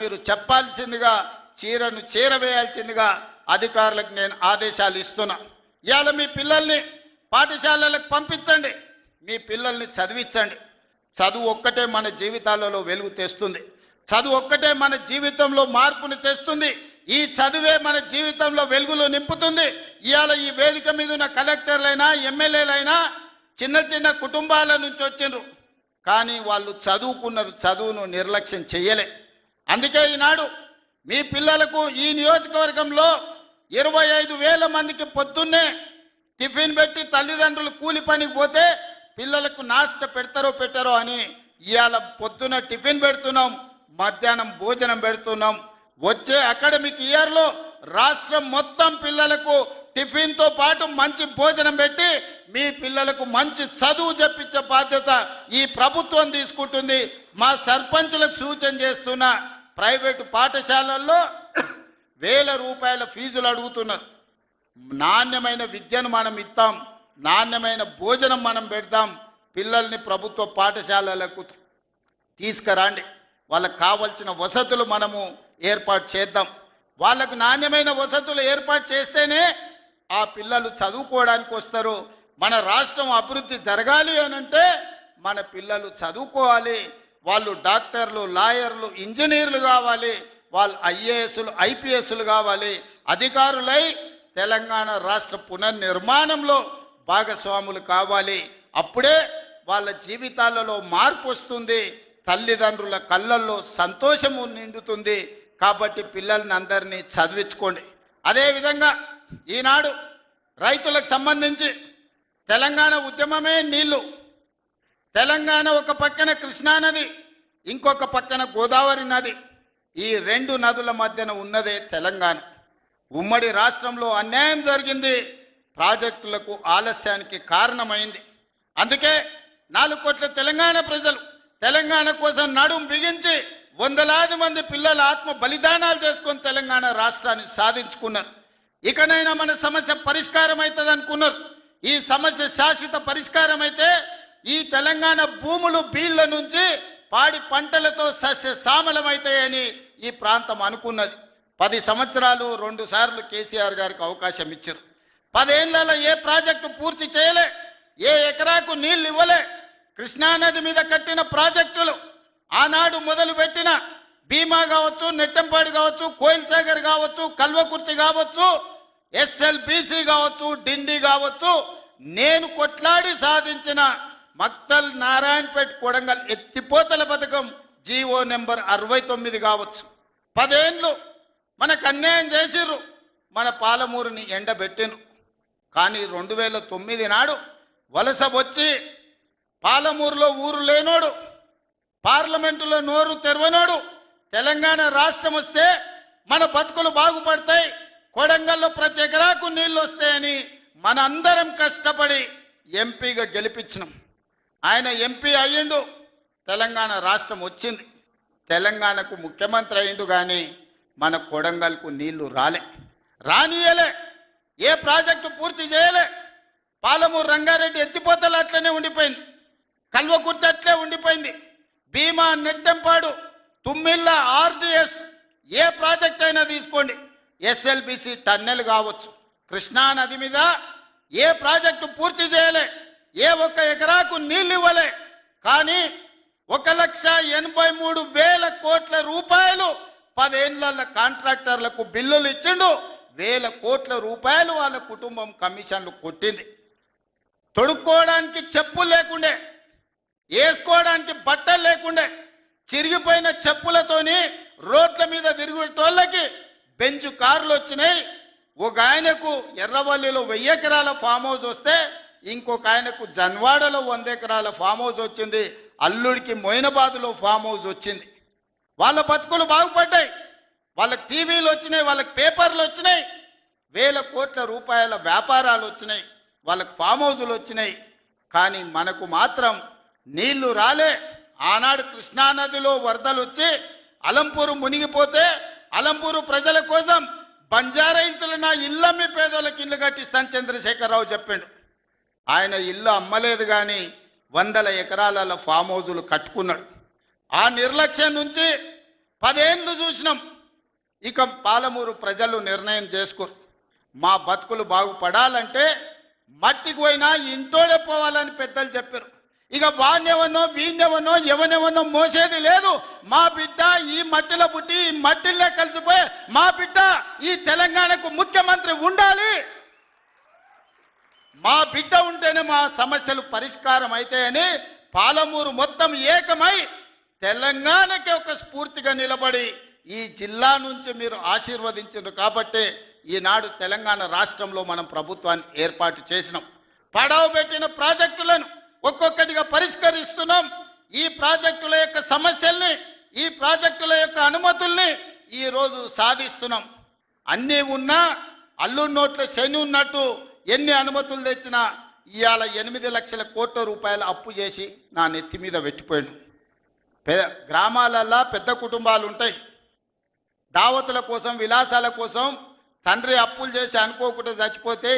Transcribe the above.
మీరు చెప్పాల్సిందిగా చీరను చేరవేయాల్సిందిగా అధికారులకు నేను ఆదేశాలు ఇస్తున్నా. ఇవాళ మీ పిల్లల్ని పాఠశాలలకు పంపించండి, మీ పిల్లల్ని చదివించండి. చదువు ఒక్కటే మన జీవితాలలో వెలుగు తెస్తుంది. చదువు ఒక్కటే మన జీవితంలో మార్పుని తెస్తుంది. ఈ చదువే మన జీవితంలో వెలుగులు నింపుతుంది. ఇవాళ ఈ వేదిక మీద ఉన్న కలెక్టర్లైనా ఎమ్మెల్యేలైనా చిన్న చిన్న కుటుంబాల నుంచి వచ్చిండ్రు, కానీ వాళ్ళు చదువుకున్నారు, చదువును నిర్లక్ష్యం చేయలే. అందుకే ఈనాడు మీ పిల్లలకు ఈ నియోజకవర్గంలో 25,000 మందికి పొద్దున్నే టిఫిన్ పెట్టి తల్లిదండ్రులు కూలి పనికి పోతే పిల్లలకు నాస్త పెడతారో పెట్టారో అని ఇవాళ పొద్దున టిఫిన్ పెడుతున్నాం, మధ్యాహ్నం భోజనం పెడుతున్నాం. వచ్చే అకాడమిక్ ఇయర్లో రాష్ట్రం మొత్తం పిల్లలకు టిఫిన్తో పాటు మంచి భోజనం పెట్టి మీ పిల్లలకు మంచి చదువు చెప్పించే బాధ్యత ఈ ప్రభుత్వం తీసుకుంటుంది. మా సర్పంచులకు సూచన చేస్తున్న ప్రైవేటు పాఠశాలల్లో 1,000 రూపాయల ఫీజులు అడుగుతున్నారు. నాణ్యమైన విద్యను మనం ఇస్తాం, నాణ్యమైన భోజనం మనం పెడతాం. పిల్లల్ని ప్రభుత్వ పాఠశాలలకు తీసుకురండి, వాళ్ళకు కావాల్సిన వసతులు మనము ఏర్పాటు చేద్దాం. వాళ్ళకు నాణ్యమైన వసతులు ఏర్పాటు చేస్తేనే ఆ పిల్లలు చదువుకోవడానికి వస్తారు. మన రాష్ట్రం అభివృద్ధి జరగాలి అనంటే మన పిల్లలు చదువుకోవాలి. వాళ్ళు డాక్టర్లు, లాయర్లు, ఇంజనీర్లు కావాలి, వాళ్ళు ఐఏఎస్లు, ఐపీఎస్లు కావాలి, అధికారులై తెలంగాణ రాష్ట్ర పునర్నిర్మాణంలో భాగస్వాములు కావాలి. అప్పుడే వాళ్ళ జీవితాలలో మార్పు వస్తుంది, తల్లిదండ్రుల కళ్ళల్లో సంతోషము నిండుతుంది. కాబట్టి పిల్లల్ని అందరినీ చదివించుకోండి. అదేవిధంగా ఈనాడు రైతులకు సంబంధించి తెలంగాణ ఉద్యమమే నీళ్లు. తెలంగాణ ఒక పక్కన కృష్ణా నది, ఇంకొక పక్కన గోదావరి నది. ఈ 2 నదుల మధ్యన ఉన్నదే తెలంగాణ. ఉమ్మడి రాష్ట్రంలో అన్యాయం జరిగింది, ప్రాజెక్టులకు ఆలస్యానికి కారణమైంది. అందుకే 4 కోట్ల తెలంగాణ ప్రజలు తెలంగాణ కోసం నడుం బిగించి వందలాది మంది పిల్లల ఆత్మ బలిదానాలు చేసుకొని తెలంగాణ రాష్ట్రాన్ని సాధించుకున్నారు. ఇకనైనా మన సమస్య పరిష్కారం అవుతుంది అనుకున్నారు. ఈ సమస్య శాశ్వత పరిష్కారం అయితే ఈ తెలంగాణ భూములు బీళ్ల నుంచి పాడి పంటలతో సస్య సామలమవుతాయని ఈ ప్రాంతం అనుకున్నది. 10 సంవత్సరాలు 2 సార్లు కేసీఆర్ గారికి అవకాశం ఇచ్చారు. 10 ఏళ్లలో ఏ ప్రాజెక్టు పూర్తి చేయలే, ఏ ఎకరాకు నీళ్లు ఇవ్వలే. కృష్ణానది మీద కట్టిన ప్రాజెక్టులు ఆనాడు మొదలుపెట్టిన భీమా కావచ్చు, నెట్టంపాడు కావచ్చు, కోయిల్ సాగర్ కావచ్చు, కల్వకుర్తి కావచ్చు, ఎస్ఎల్బిసి కావచ్చు, డిండి కావచ్చు, నేను కొట్లాడి సాధించిన మక్తల్, నారాయణపేట్, కొడంగల్ ఎత్తిపోతల పథకం జీవో నెంబర్ 69 కావచ్చు. 10 ఏళ్ళు మనకు అన్యాయం చేసిర్రు, మన పాలమూరుని ఎండబెట్టిండ్రు. కానీ 2009 నాడు వలస వచ్చి పాలమూరులో ఊరు లేనోడు, పార్లమెంటులో నోరు తెరవనోడు తెలంగాణ రాష్ట్రం వస్తే మన బతుకులు బాగుపడతాయి, కొడంగల్లో ప్రతి ఎకరాకు నీళ్ళు వస్తాయని మనందరం కష్టపడి ఎంపీగా గెలిపించినాం. ఆయన ఎంపీ అయ్యిండు, తెలంగాణ రాష్ట్రం వచ్చింది, తెలంగాణకు ముఖ్యమంత్రి అయ్యిండు. కానీ మన కొడంగల్కు నీళ్లు రానియలే, ఏ ప్రాజెక్టు పూర్తి చేయలే. పాలమూరు రంగారెడ్డి ఎత్తిపోతలు అట్లనే ఉండిపోయింది, కల్వకుర్తి అట్లే ఉండిపోయింది. భీమా, నెట్టంపాడు, తుమ్మిళ్ళ, ఆర్డిఎస్ ఏ ప్రాజెక్ట్ అయినా తీసుకోండి, ఎస్ఎల్బిసి టన్నెల్ కావచ్చు, కృష్ణా నది మీద ఏ ప్రాజెక్టు పూర్తి చేయలే, ఏ ఒక్క ఎకరాకు నీళ్ళు ఇవ్వలే. కానీ 1,83,000 కోట్ల రూపాయలు 10 ఏళ్ల కాంట్రాక్టర్లకు బిల్లులు ఇచ్చిండు. 1,000 కోట్ల రూపాయలు వాళ్ళ కుటుంబం కమిషన్లు కొట్టింది. తొడుక్కోవడానికి చెప్పులు లేకుండే, వేసుకోవడానికి బట్టలు లేకుండే, చిరిగిపోయిన చెప్పులతోని రోడ్ల మీద తిరుగుతోళ్ళకి బెంచ్ కార్లు వచ్చినాయి. ఒక ఆయనకు ఎర్రవల్లిలో 1000 ఎకరాల ఫామ్ హౌస్ వస్తే ఇంకొక ఆయనకు జన్వాడలో 100 ఎకరాల ఫామ్ హౌస్ వచ్చింది. అల్లుడికి మొయినాబాద్లో ఫామ్ హౌస్ వచ్చింది. వాళ్ళ బతుకులు బాగుపడ్డాయి, వాళ్ళకి టీవీలు వచ్చినాయి, వాళ్ళకి పేపర్లు వచ్చినాయి, 1,000 కోట్ల రూపాయల వ్యాపారాలు వచ్చినాయి, వాళ్ళకి ఫామ్ హౌజులు వచ్చినాయి. కానీ మనకు మాత్రం నీళ్లు రాలే. ఆనాడు కృష్ణానదిలో వరదలు వచ్చి అలంపూరు మునిగిపోతే అలంపూరు ప్రజల కోసం బంజారా హిల్స్లో నా ఇల్లమ్మి పేదోళ్ళకి ఇల్లు కట్టిస్తాను చంద్రశేఖరరావు చెప్పాడు. ఆయన ఇల్లు అమ్మలేదు, కానీ 100 ఎకరాల ఫామ్ హౌజులు కట్టుకున్నాడు. ఆ నిర్లక్ష్యం నుంచి 10 ఏళ్ళు చూసినాం. ఇక పాలమూరు ప్రజలు నిర్ణయం చేసుకోరు. మా బతుకులు బాగుపడాలంటే మట్టికి పోయినా ఇంటోడే పోవాలని పెద్దలు చెప్పారు. ఇక వాణ్యవనో వీణ్యవనో ఎవనెవనో మోసేది లేదు. మా బిడ్డ ఈ మట్టిలో పుట్టి ఈ మట్టిలో కలిసిపోయి మా బిడ్డ ఈ తెలంగాణకు ముఖ్యమంత్రి ఉండాలి. మా బిడ్డ ఉంటేనే మా సమస్యలు పరిష్కారం అవుతాయని పాలమూరు మొత్తం ఏకమై తెలంగాణకి ఒక స్ఫూర్తిగా నిలబడి ఈ జిల్లా నుంచి మీరు ఆశీర్వదించారు కాబట్టి ఈనాడు తెలంగాణ రాష్ట్రంలో మనం ప్రభుత్వాన్ని ఏర్పాటు చేసినాం. పడవ పెట్టిన ప్రాజెక్టులను ఒక్కొక్కటిగా పరిష్కరిస్తున్నాం. ఈ ప్రాజెక్టుల యొక్క సమస్యల్ని, ఈ ప్రాజెక్టుల యొక్క అనుమతుల్ని ఈ రోజు సాధిస్తున్నాం. అన్నీ ఉన్నా అల్లు నోట్ల శని ఉన్నట్టు ఎన్ని అనుమతులు తెచ్చినా ఇవాళ 8 లక్షల కోట్ల రూపాయలు అప్పు చేసి నా నెత్తి మీద పెట్టిపోయాను. గ్రామాలల్లో పెద్ద కుటుంబాలు ఉంటాయి. దావతుల కోసం విలాసాల కోసం తండ్రి అప్పులు చేసి అనుకోకుండా చచ్చిపోతే